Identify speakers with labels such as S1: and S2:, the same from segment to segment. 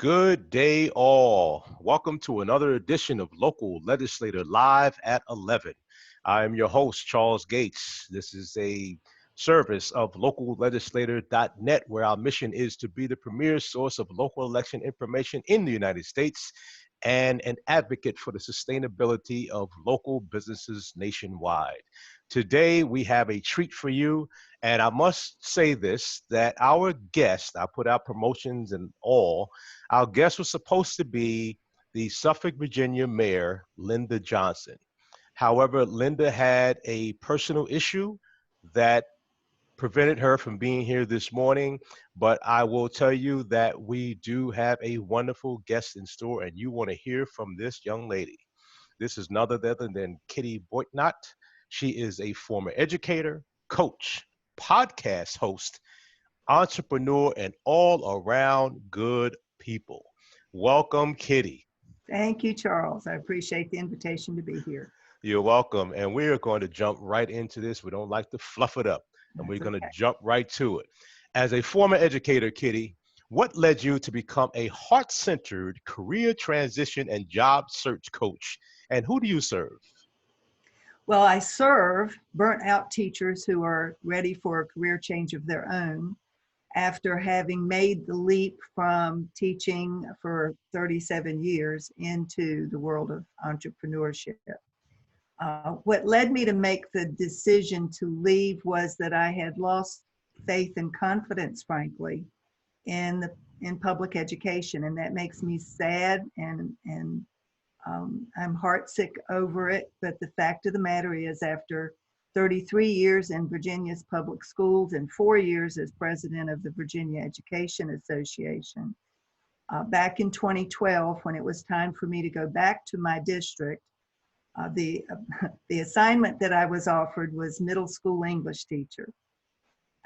S1: Good day, all. Welcome to another edition of Local Legislator Live at 11. I am your host, Charles Gates. This is a service of locallegislator.net, where our mission is to be the premier source of local election information in the United States and an advocate for the sustainability of local businesses nationwide. Today, we have a treat for you. And I must say this, that our guest, I put out promotions and all, our guest was supposed to be the Suffolk, Virginia Mayor, Linda Johnson. However, Linda had a personal issue that prevented her from being here this morning, but I will tell you that we do have a wonderful guest in store, and you want to hear from this young lady. This is none other than Kitty Boitnott. She is a former educator, coach, podcast host, entrepreneur, and all around good people. Welcome, Kitty.
S2: Thank you, Charles. I appreciate the invitation to be here.
S1: You're welcome. And we are going to jump right into this. We don't like to fluff it up, and we're going to jump right to it. As a former educator, Kitty, what led you to become a heart-centered career transition and job search coach? And who do you serve?
S2: Well, I serve burnt-out teachers who are ready for a career change of their own after having made the leap from teaching for 37 years into the world of entrepreneurship. What led me to make the decision to leave was that I had lost faith and confidence, frankly, in public education, and that makes me sad, and I'm heartsick over it. But the fact of the matter is, after 33 years in Virginia's public schools and 4 years as president of the Virginia Education Association, back in 2012, when it was time for me to go back to my district, the assignment that I was offered was middle school English teacher.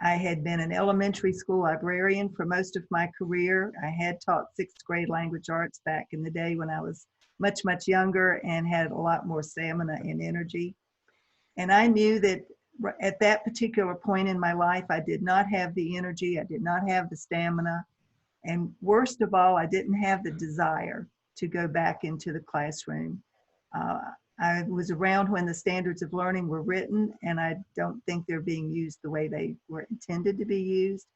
S2: I had been an elementary school librarian for most of my career. I had taught sixth grade language arts back in the day when I was much, much younger and had a lot more stamina and energy. And I knew that at that particular point in my life, I did not have the energy, I did not have the stamina, and worst of all, I didn't have the desire to go back into the classroom. I was around when the standards of learning were written, and I don't think they're being used the way they were intended to be used.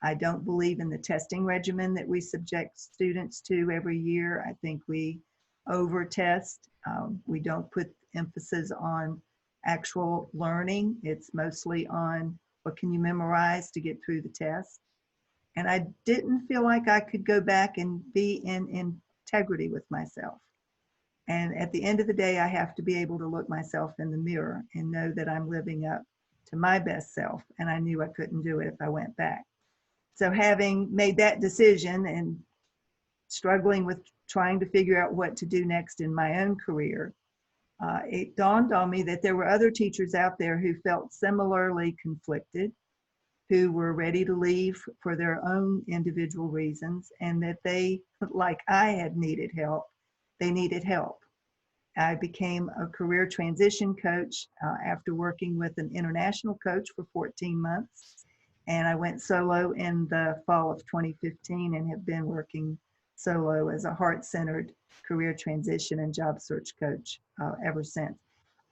S2: I don't believe in the testing regimen that we subject students to every year. I think we over-test. We don't put emphasis on actual learning. It's mostly on what can you memorize to get through the test. And I didn't feel like I could go back and be in integrity with myself. And at the end of the day, I have to be able to look myself in the mirror and know that I'm living up to my best self. And I knew I couldn't do it if I went back. So having made that decision and struggling with trying to figure out what to do next in my own career, it dawned on me that there were other teachers out there who felt similarly conflicted, who were ready to leave for their own individual reasons, and that they, like I had needed help, they needed help. I became a career transition coach after working with an international coach for 14 months. And I went solo in the fall of 2015 and have been working solo as a heart-centered career transition and job search coach ever since.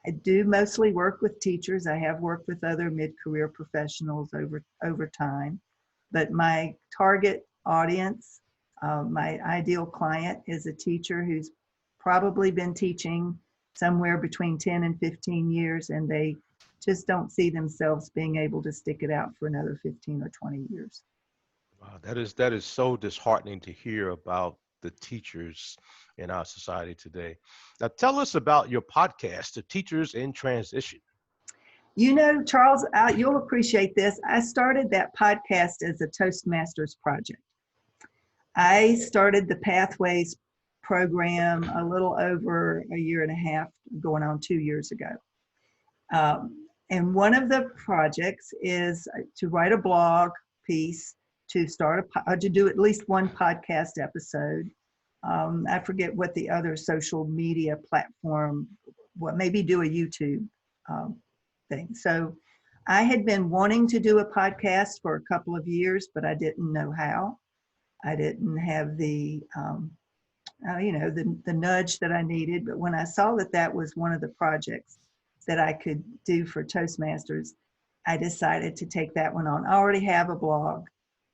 S2: I do mostly work with teachers. I have worked with other mid-career professionals over time, but my target audience, my ideal client, is a teacher who's probably been teaching somewhere between 10 and 15 years, and they just don't see themselves being able to stick it out for another 15 or 20 years.
S1: Wow, that is so disheartening to hear about the teachers in our society today. Now, tell us about your podcast, The Teachers in Transition.
S2: You know, Charles, you'll appreciate this. I started that podcast as a Toastmasters project. I started the Pathways program a little over a year and a half, going on 2 years ago. And one of the projects is to write a blog piece, to do at least one podcast episode. I forget what the other social media platform, maybe do a YouTube thing. So I had been wanting to do a podcast for a couple of years, but I didn't know how. I didn't have the, the nudge that I needed. But when I saw that that was one of the projects that I could do for Toastmasters, I decided to take that one on. I already have a blog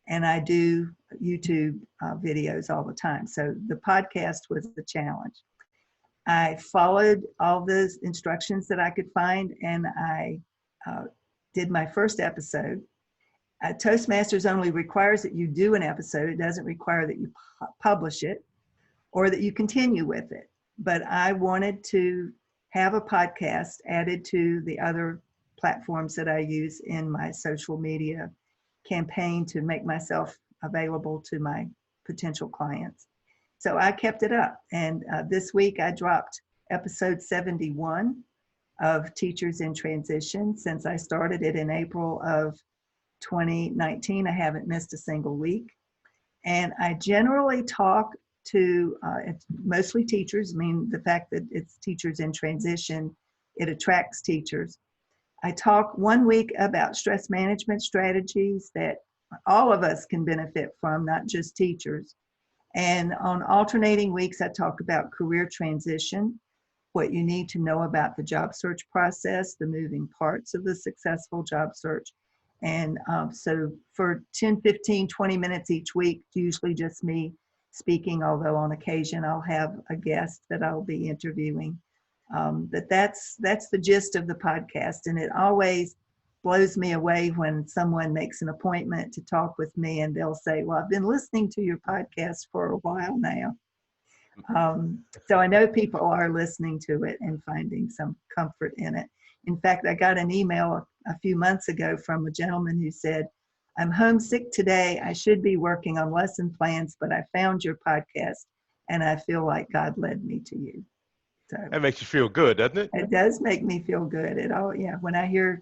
S2: and I do YouTube videos all the time. So the podcast was the challenge. I followed all the instructions that I could find, and I did my first episode. Toastmasters only requires that you do an episode. It doesn't require that you publish it or that you continue with it. But I wanted to have a podcast added to the other platforms that I use in my social media campaign to make myself available to my potential clients. So I kept it up. And this week I dropped episode 71 of Teachers in Transition. Since I started it in April of 2019, I haven't missed a single week. And I generally talk to it's mostly teachers. I mean, the fact that it's teachers in transition, it attracts teachers. I talk 1 week about stress management strategies that all of us can benefit from, not just teachers. And on alternating weeks, I talk about career transition, what you need to know about the job search process, the moving parts of the successful job search. And so for 10, 15, 20 minutes each week, usually just me speaking, although on occasion I'll have a guest that I'll be interviewing. But that's the gist of the podcast. And it always blows me away when someone makes an appointment to talk with me and they'll say, well, I've been listening to your podcast for a while now. So I know people are listening to it and finding some comfort in it. In fact, I got an email a few months ago from a gentleman who said, I'm homesick today. I should be working on lesson plans, but I found your podcast and I feel like God led me to you. So
S1: That makes you feel good, doesn't it?
S2: it does make me feel good. When I hear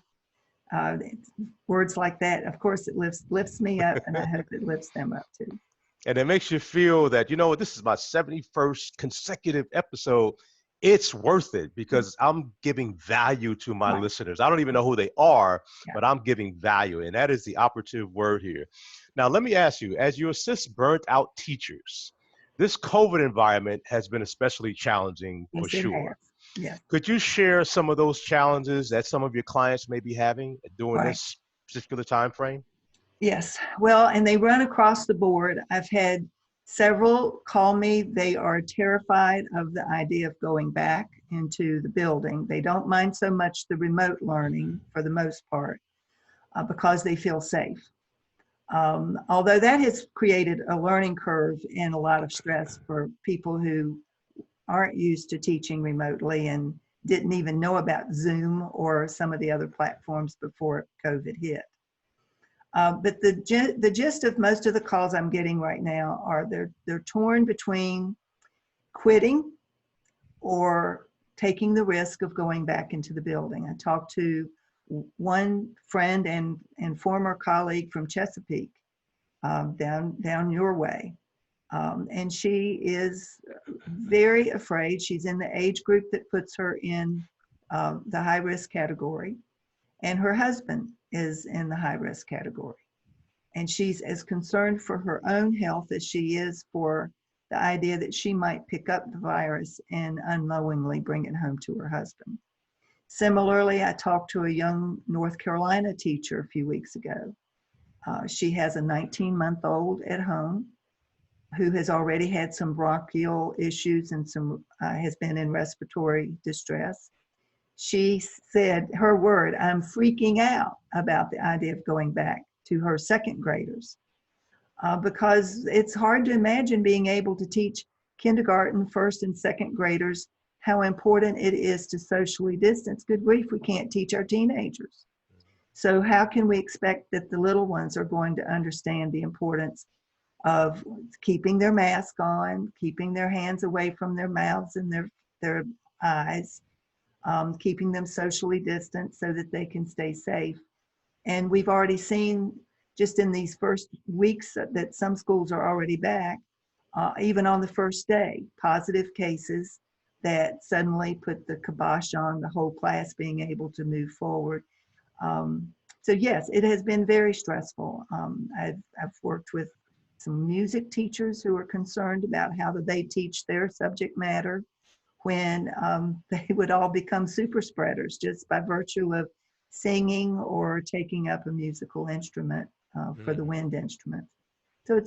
S2: words like that, of course, it lifts me up, and I hope it lifts them up too.
S1: And it makes you feel that, you know what, this is my 71st consecutive episode. It's worth it because I'm giving value to my listeners. I don't even know who they are, but I'm giving value. And that is the operative word here. Now, let me ask you, as you assist burnt out teachers, this COVID environment has been especially challenging for sure.
S2: Yes.
S1: Could you share some of those challenges that some of your clients may be having during this particular time frame?
S2: Yes. Well, and they run across the board. I've had several call me. They are terrified of the idea of going back into the building. They don't mind so much the remote learning for the most part because they feel safe. Although that has created a learning curve and a lot of stress for people who aren't used to teaching remotely and didn't even know about Zoom or some of the other platforms before COVID hit. But the gist of most of the calls I'm getting right now are they're torn between quitting or taking the risk of going back into the building. I talked to one friend and former colleague from Chesapeake down your way. And she is very afraid. She's in the age group that puts her in the high risk category. And her husband is in the high risk category. And she's as concerned for her own health as she is for the idea that she might pick up the virus and unknowingly bring it home to her husband. Similarly, I talked to a young North Carolina teacher a few weeks ago. She has a 19-month-old at home who has already had some bronchial issues and has been in respiratory distress. She said, her word, I'm freaking out about the idea of going back to her second graders because it's hard to imagine being able to teach kindergarten, first and second graders how important it is to socially distance. Good grief, we can't teach our teenagers. So how can we expect that the little ones are going to understand the importance of keeping their mask on, keeping their hands away from their mouths and their eyes, keeping them socially distant so that they can stay safe. And we've already seen just in these first weeks that some schools are already back, even on the first day, positive cases that suddenly put the kibosh on the whole class being able to move forward. So yes, it has been very stressful. I've worked with some music teachers who are concerned about how do they teach their subject matter when they would all become super spreaders just by virtue of singing or taking up a musical instrument for the wind instrument. So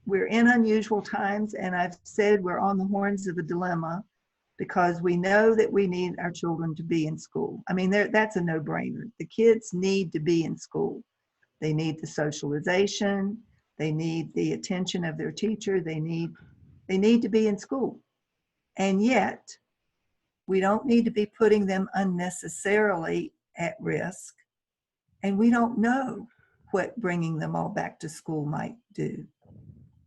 S2: we're in unusual times, and I've said we're on the horns of a dilemma because we know that we need our children to be in school. I mean, that's a no-brainer. The kids need to be in school. They need the socialization. They need the attention of their teacher. They need to be in school. And yet, we don't need to be putting them unnecessarily at risk. And we don't know what bringing them all back to school might do.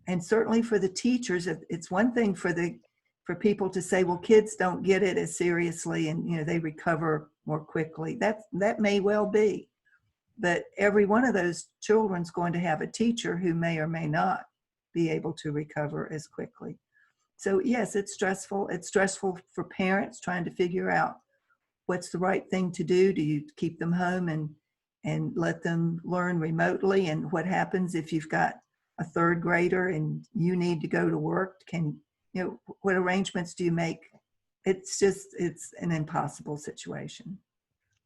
S2: And certainly for the teachers, it's one thing for people to say, well, kids don't get it as seriously and they recover more quickly. That may well be. But every one of those children's going to have a teacher who may or may not be able to recover as quickly. So yes, it's stressful. It's stressful for parents trying to figure out what's the right thing to do. Do you keep them home and let them learn remotely? And what happens if you've got a third grader and you need to go to work? What arrangements do you make? It's an impossible situation.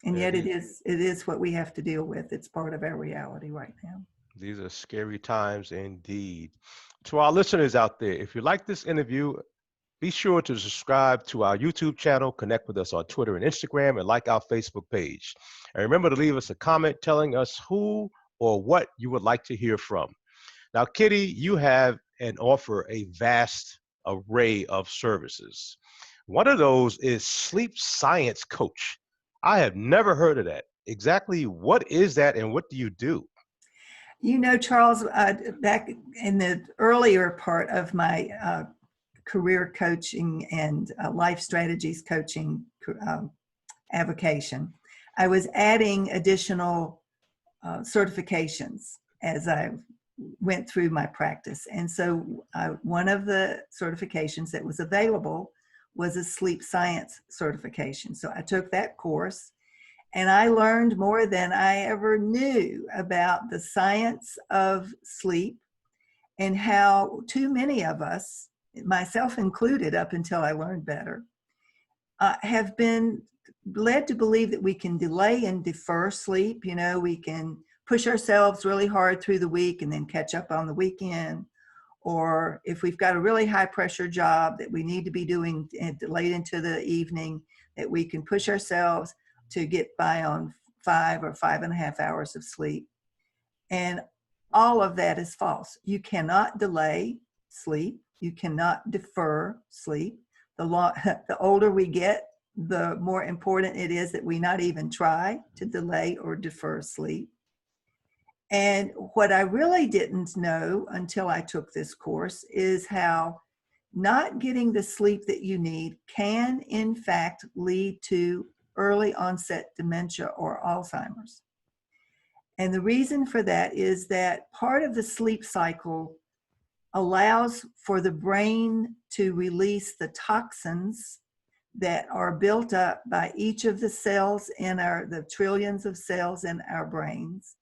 S2: And yet it is what we have to deal with. It's part of our reality right now.
S1: These are scary times indeed. To our listeners out there, if you like this interview, be sure to subscribe to our YouTube channel, connect with us on Twitter and Instagram, and like our Facebook page. And remember to leave us a comment telling us who or what you would like to hear from. Now, Kitty, you have and offer a vast array of services. One of those is sleep science coach. I have never heard of that. Exactly what is that and what do you do?
S2: Charles, back in the earlier part of my career coaching and life strategies coaching avocation, I was adding additional certifications as I went through my practice. And so one of the certifications that was available was a sleep science certification. So I took that course and I learned more than I ever knew about the science of sleep and how too many of us, myself included up until I learned better, have been led to believe that we can delay and defer sleep. We can push ourselves really hard through the week and then catch up on the weekend. Or if we've got a really high pressure job that we need to be doing late into the evening, that we can push ourselves to get by on 5 or 5.5 hours of sleep. And all of that is false. You cannot delay sleep. You cannot defer sleep. The older we get, the more important it is that we not even try to delay or defer sleep. And what I really didn't know until I took this course is how not getting the sleep that you need can, in fact, lead to early onset dementia or Alzheimer's. And the reason for that is that part of the sleep cycle allows for the brain to release the toxins that are built up by each of the cells in the trillions of cells in our brains.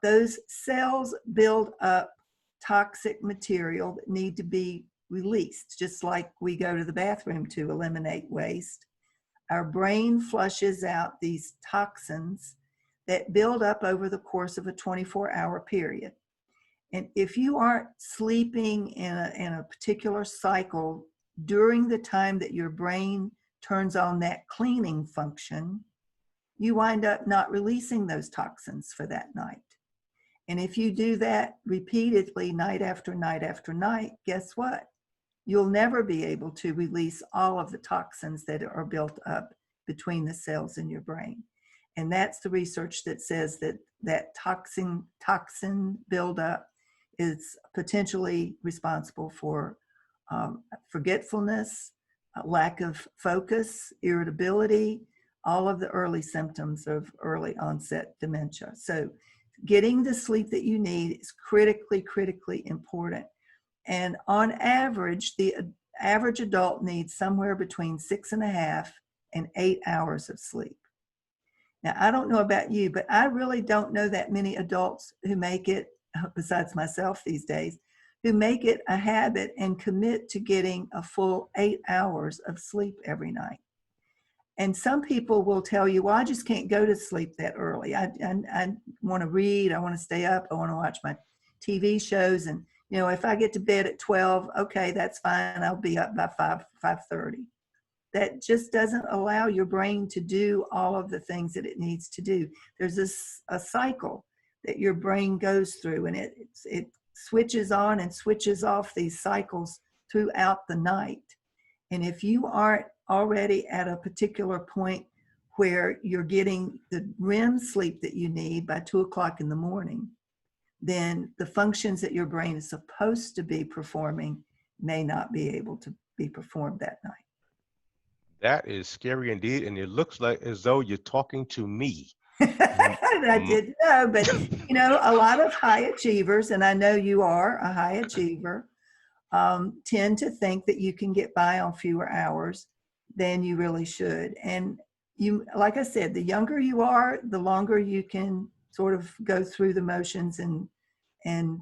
S2: Those cells build up toxic material that need to be released, just like we go to the bathroom to eliminate waste. Our brain flushes out these toxins that build up over the course of a 24-hour period. And if you aren't sleeping in a particular cycle during the time that your brain turns on that cleaning function, you wind up not releasing those toxins for that night. And if you do that repeatedly, night after night after night, guess what? You'll never be able to release all of the toxins that are built up between the cells in your brain. And that's the research that says that toxin buildup is potentially responsible for forgetfulness, lack of focus, irritability, all of the early symptoms of early onset dementia. So getting the sleep that you need is critically, critically important. And on average, the average adult needs somewhere between 6.5 and 8 hours of sleep. Now, I don't know about you, but I really don't know that many adults who make it, besides myself these days, who make it a habit and commit to getting a full 8 hours of sleep every night. And some people will tell you, well, I just can't go to sleep that early. I want to read. I want to stay up. I want to watch my TV shows. And, if I get to bed at 12, okay, that's fine. I'll be up by 5:30. That just doesn't allow your brain to do all of the things that it needs to do. There's a cycle that your brain goes through, and it switches on and switches off these cycles throughout the night. And if you aren't already at a particular point where you're getting the REM sleep that you need by 2 o'clock in the morning, then the functions that your brain is supposed to be performing may not be able to be performed that night.
S1: That is scary indeed, and it looks like as though you're talking to me.
S2: I didn't know, but a lot of high achievers, and I know you are a high achiever, tend to think that you can get by on fewer hours than you really should. And like I said, the younger you are, the longer you can sort of go through the motions and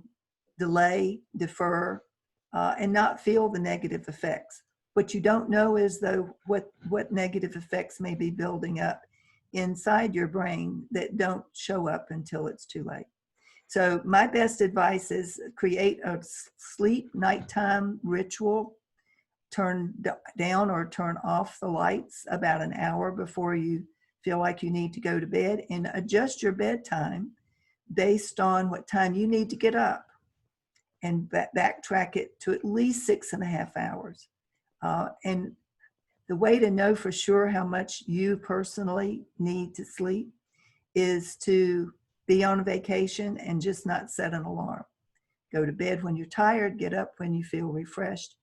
S2: delay, defer, and not feel the negative effects. What you don't know is, though, what negative effects may be building up inside your brain that don't show up until it's too late. So my best advice is create a sleep nighttime ritual. Turn down or turn off the lights about an hour before you feel like you need to go to bed, and adjust your bedtime based on what time you need to get up, and backtrack it to at least 6.5 hours. And the way to know for sure how much you personally need to sleep is to be on vacation and just not set an alarm. Go to bed when you're tired, get up when you feel refreshed.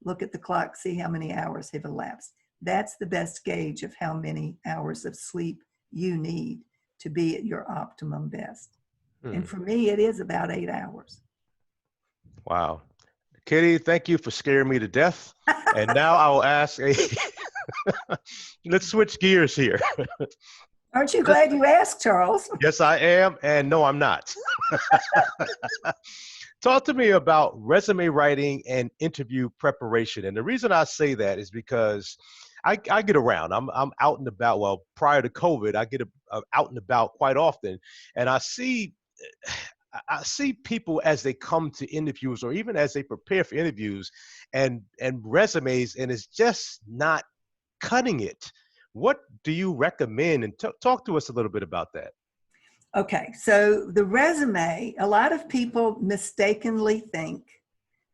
S2: Look at the clock, see how many hours have elapsed. That's the best gauge of how many hours of sleep you need to be at your optimum best. And for me, it is about 8 hours.
S1: Wow. Kitty, thank you for scaring me to death. And now I will ask let's switch gears here.
S2: Aren't you glad you asked, Charles?
S1: Yes, I am. And no, I'm not. Talk to me about resume writing and interview preparation. And the reason I say that is because I get around. I'm out and about. Well, prior to COVID, I get out and about quite often. And I see people as they come to interviews, or even as they prepare for interviews and resumes, and it's just not cutting it. What do you recommend? And talk to us a little bit about that.
S2: Okay, so the resume, a lot of people mistakenly think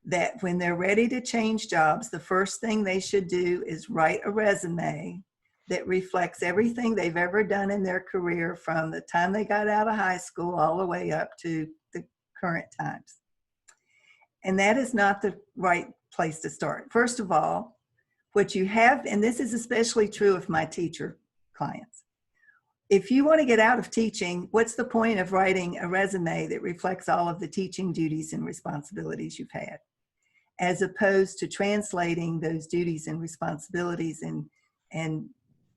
S2: that when they're ready to change jobs, the first thing they should do is write a resume that reflects everything they've ever done in their career from the time they got out of high school all the way up to the current times. And that is not the right place to start. First of all, what you have, and this is especially true of my teacher clients, if you want to get out of teaching, what's the point of writing a resume that reflects all of the teaching duties and responsibilities you've had, as opposed to translating those duties and responsibilities and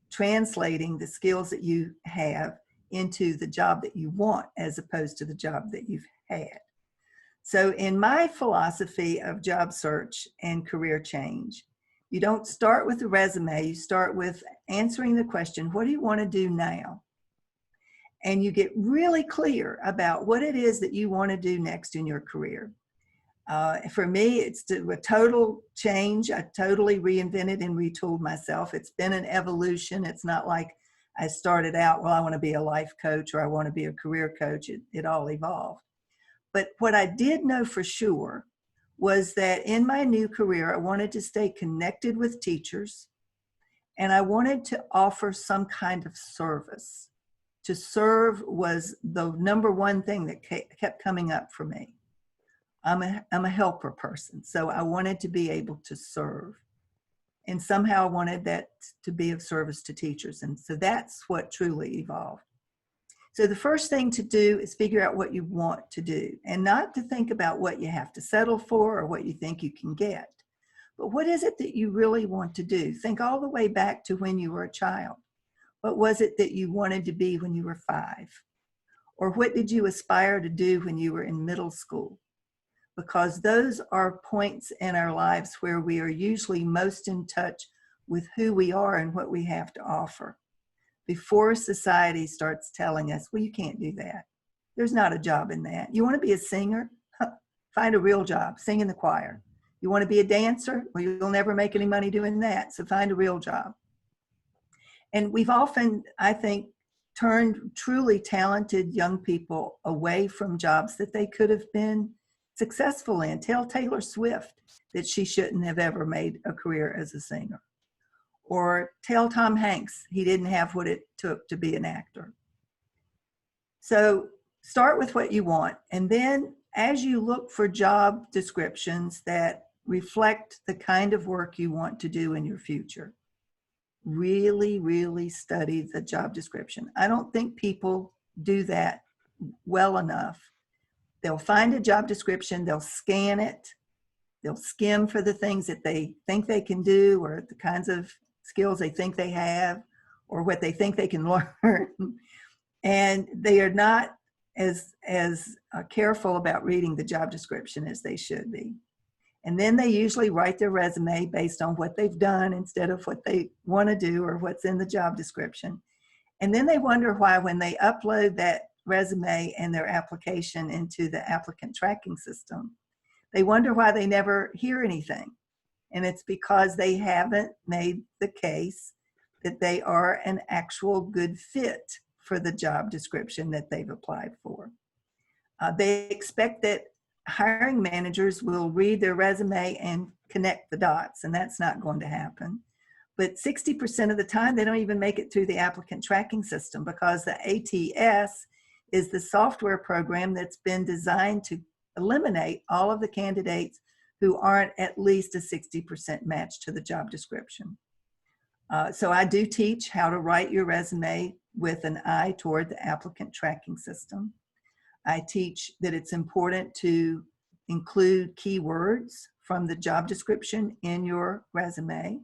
S2: translating the skills that you have into the job that you want, as opposed to the job that you've had. So in my philosophy of job search and career change, you don't start with the resume, you start with answering the question, what do you want to do now? And you get really clear about what it is that you want to do next in your career. For me, it's a total change. I totally reinvented and retooled myself. It's been an evolution. It's not like I started out, well, I want to be a life coach or I want to be a career coach. It all evolved. But what I did know for sure was that in my new career, I wanted to stay connected with teachers, and I wanted to offer some kind of service. To serve was the number one thing that kept coming up for me. I'm a helper person, so I wanted to be able to serve. And somehow I wanted that to be of service to teachers. And so that's what truly evolved. So the first thing to do is figure out what you want to do, and not to think about what you have to settle for or what you think you can get. But what is it that you really want to do? Think all the way back to when you were a child. What was it that you wanted to be when you were 5? Or what did you aspire to do when you were in middle school? Because those are points in our lives where we are usually most in touch with who we are and what we have to offer, before society starts telling us, well, you can't do that. There's not a job in that. You want to be a singer? Find a real job, sing in the choir. You want to be a dancer? Well, you'll never make any money doing that, so find a real job. And we've often, I think, turned truly talented young people away from jobs that they could have been successful in. Tell Taylor Swift that she shouldn't have ever made a career as a singer. Or tell Tom Hanks he didn't have what it took to be an actor. So start with what you want. And then as you look for job descriptions that reflect the kind of work you want to do in your future, really, really study the job description. I don't think people do that well enough. They'll find a job description, they'll scan it, they'll skim for the things that they think they can do, or the kinds of skills they think they have, or what they think they can learn. And they are not as careful about reading the job description as they should be. And then they usually write their resume based on what they've done instead of what they want to do or what's in the job description. And then they wonder why, when they upload that resume and their application into the applicant tracking system, they wonder why they never hear anything. And it's because they haven't made the case that they are an actual good fit for the job description that they've applied for. They expect that hiring managers will read their resume and connect the dots, and that's not going to happen. But 60% of the time, they don't even make it through the applicant tracking system, because the ATS is the software program that's been designed to eliminate all of the candidates who aren't at least a 60% match to the job description. So I do teach how to write your resume with an eye toward the applicant tracking system. I teach that it's important to include keywords from the job description in your resume.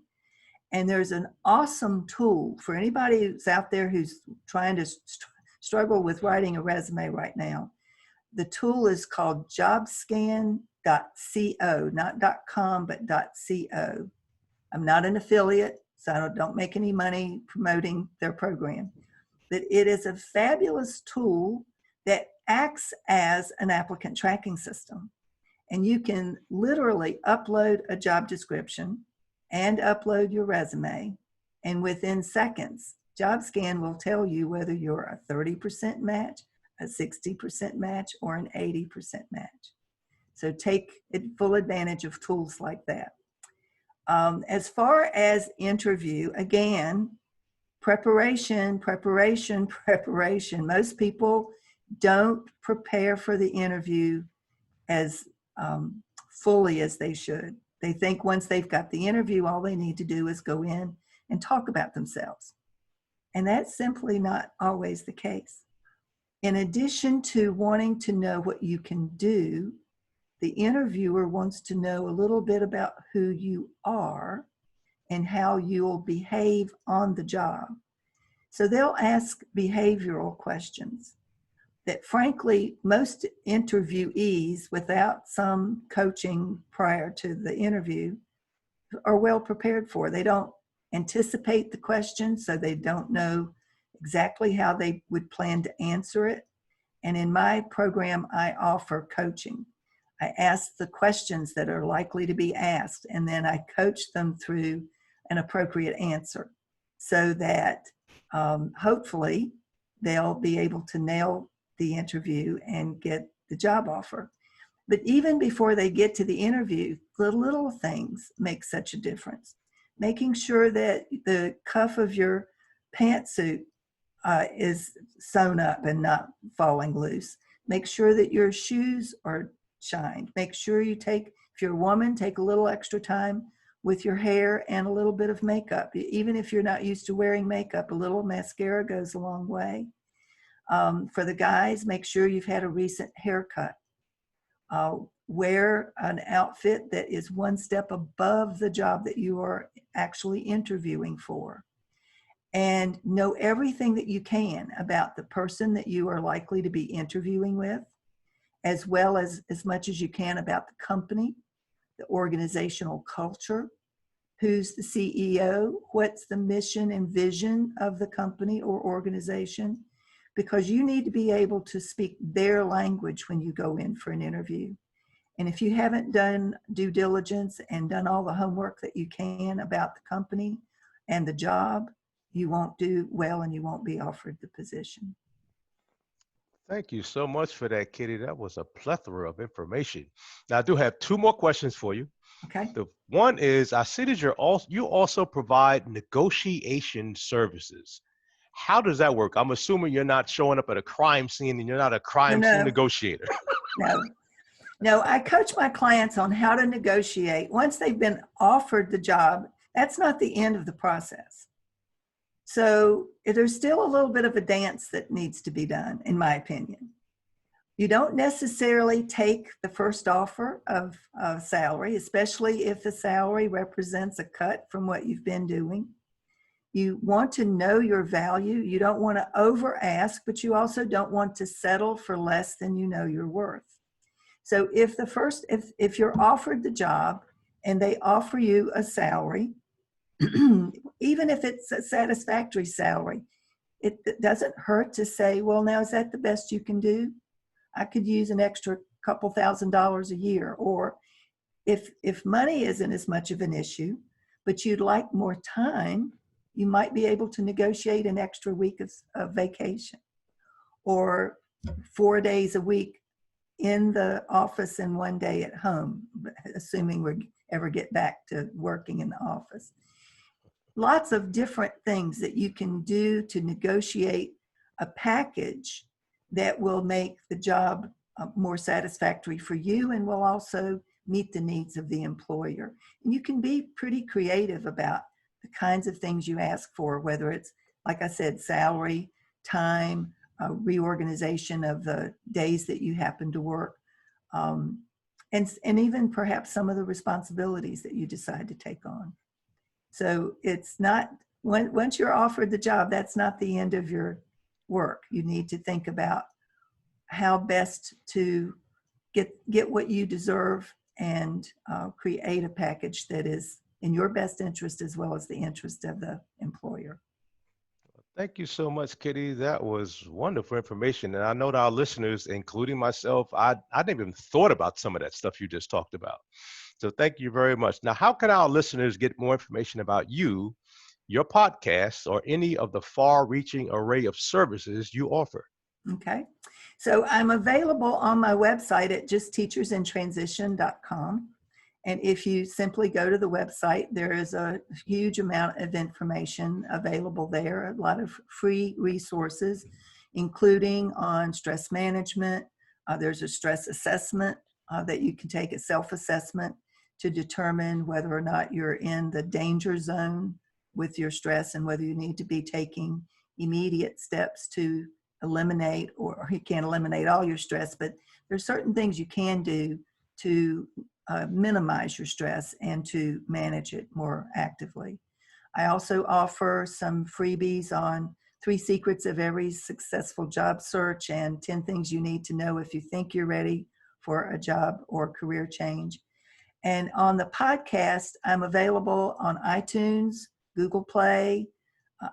S2: And there's an awesome tool for anybody who's out there who's trying to struggle with writing a resume right now. The tool is called jobscan.co, not .com, but .co. I'm not an affiliate, so I don't make any money promoting their program. But it is a fabulous tool that acts as an applicant tracking system. And you can literally upload a job description and upload your resume. And within seconds, JobScan will tell you whether you're a 30% match, a 60% match, or an 80% match. So take full advantage of tools like that. As far as interview, again, preparation. Most people don't prepare for the interview as fully as they should. They think once they've got the interview, all they need to do is go in and talk about themselves. And that's simply not always the case. In addition to wanting to know what you can do, the interviewer wants to know a little bit about who you are and how you'll behave on the job. So they'll ask behavioral questions that, frankly, most interviewees without some coaching prior to the interview are well prepared for. They don't anticipate the question, so they don't know exactly how they would plan to answer it. And in my program, I offer coaching. I ask the questions that are likely to be asked, and then I coach them through an appropriate answer so that hopefully they'll be able to nail the interview and get the job offer. But even before they get to the interview, the little things make such a difference. Making sure that the cuff of your pantsuit is sewn up and not falling loose. Make sure that your shoes are shined. Make sure you take, if you're a woman, take a little extra time with your hair and a little bit of makeup. Even if you're not used to wearing makeup, a little mascara goes a long way. For the guys, make sure you've had a recent haircut. Wear an outfit that is one step above the job that you are actually interviewing for. and know everything that you can about the person that you are likely to be interviewing with, as well as much as you can about the company, the organizational culture, who's the CEO, what's the mission and vision of the company or organization, because you need to be able to speak their language when you go in for an interview. And if you haven't done due diligence and done all the homework that you can about the company and the job, you won't do well and you won't be offered the position.
S1: Thank you so much for that, Kitty. That was a plethora of information. Now, I do have two more questions for you.
S2: Okay.
S1: The one is, I see that you also provide negotiation services. How does that work? I'm assuming you're not showing up at a crime scene and you're not a crime scene
S2: No,
S1: negotiator.
S2: no, no. I coach my clients on how to negotiate. Once they've been offered the job, that's not the end of the process. So there's still a little bit of a dance that needs to be done, in my opinion. You don't necessarily take the first offer of salary, especially if the salary represents a cut from what you've been doing. You want to know your value. You don't want to over ask, but you also don't want to settle for less than you know you're worth. So if you're offered the job and they offer you a salary, even if it's a satisfactory salary, it doesn't hurt to say, well, now is that the best you can do? I could use an extra couple $1,000s a year. Or if money isn't as much of an issue, but you'd like more time, you might be able to negotiate an extra week of vacation, or 4 days a week in the office and 1 day at home, assuming we ever get back to working in the office. Lots of different things that you can do to negotiate a package that will make the job more satisfactory for you and will also meet the needs of the employer. And you can be pretty creative about the kinds of things you ask for, whether it's, like I said, salary, time, reorganization of the days that you happen to work, and even perhaps some of the responsibilities that you decide to take on. So it's not, once you're offered the job, that's not the end of your work. You need to think about how best to get what you deserve and create a package that is in your best interest as well as the interest of the employer.
S1: Thank you so much, Kitty. That was wonderful information. And I know that our listeners, including myself, I didn't even thought about some of that stuff you just talked about. So thank you very much. Now, how can our listeners get more information about you, your podcast, or any of the far-reaching array of services you offer?
S2: Okay. So I'm available on my website at justteachersintransition.com. And if you simply go to the website, there is a huge amount of information available there, a lot of free resources, including on stress management. There's a stress assessment that you can take, a self-assessment, to determine whether or not you're in the danger zone with your stress and whether you need to be taking immediate steps to eliminate, or you can't eliminate all your stress, but there's certain things you can do to minimize your stress and to manage it more actively. I also offer some freebies on 3 secrets of every successful job search and 10 things you need to know if you think you're ready for a job or career change. And on the podcast, I'm available on iTunes, Google Play.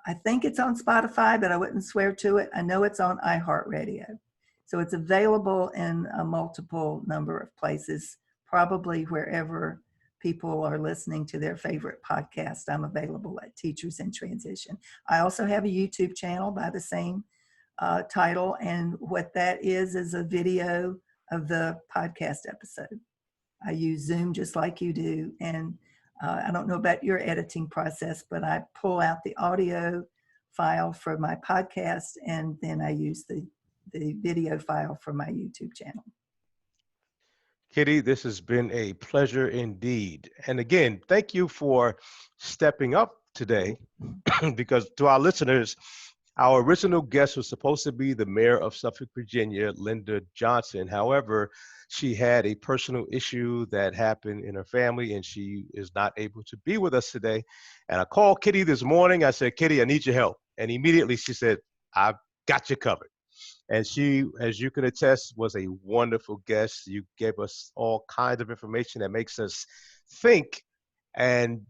S2: I think it's on Spotify, but I wouldn't swear to it. I know it's on iHeartRadio. So it's available in a multiple number of places, probably wherever people are listening to their favorite podcast. I'm available at Teachers in Transition. I also have a YouTube channel by the same title, and what that is a video of the podcast episode. I use Zoom just like you do, and I don't know about your editing process, but I pull out the audio file for my podcast, and then I use the video file for my YouTube channel.
S1: Kitty, this has been a pleasure indeed. And again, thank you for stepping up today because to our listeners, Our original guest was supposed to be the mayor of Suffolk, Virginia, Linda Johnson. However, she had a personal issue that happened in her family and she is not able to be with us today. And I called Kitty this morning. I said, Kitty, I need your help. And immediately she said, I've got you covered. And she, as you can attest, was a wonderful guest. You gave us all kinds of information that makes us think. And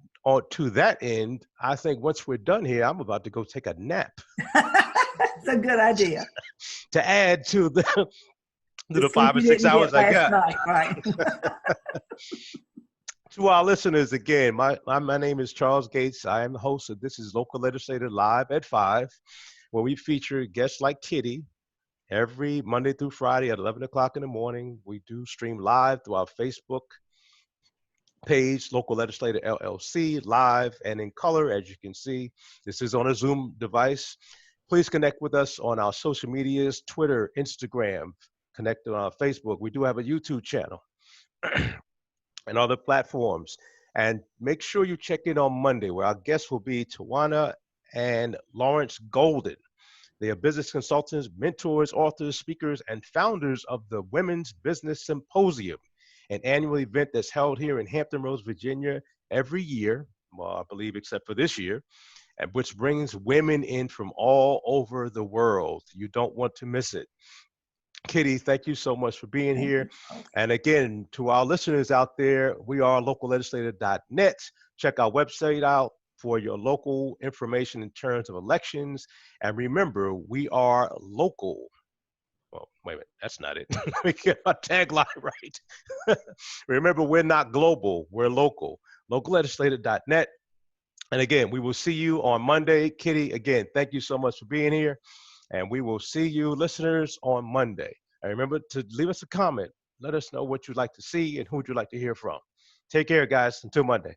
S1: to that end, I think once we're done here, I'm about to go take a nap.
S2: It's a good idea.
S1: To add to the to
S2: The
S1: the
S2: sleep
S1: 5 or
S2: you
S1: 6
S2: didn't
S1: hours
S2: get
S1: I
S2: last
S1: got.
S2: night, right?
S1: To our listeners, again, my name is Charles Gates. I am the host of This is Local Legislator Live at 5, where we feature guests like Kitty every Monday through Friday at 11 o'clock in the morning. We do stream live through our Facebook page, Local Legislator LLC, live and in color, as you can see. This is on a Zoom device. Please connect with us on our social medias, Twitter, Instagram, connect on our Facebook. We do have a YouTube channel and other platforms. And make sure you check in on Monday, where our guests will be Tawana and Lawrence Golden. They are business consultants, mentors, authors, speakers, and founders of the Women's Business Symposium, an annual event that's held here in Hampton Roads, Virginia, every year, well, I believe except for this year, and which brings women in from all over the world. You don't want to miss it. Kitty, thank you so much for being
S2: Thank
S1: here.
S2: you, Charles.
S1: And again, to our listeners out there, we are locallegislator.net. Check our website out for your local information in terms of elections. And remember, we are local. Well, wait a minute, that's not it. We get our tagline right. Remember, we're not global, we're local. Locallegislator.net. And again, we will see you on Monday. Kitty, again, thank you so much for being here. And we will see you, listeners, on Monday. And remember to leave us a comment. Let us know what you'd like to see and who would you like to hear from. Take care, guys. Until Monday.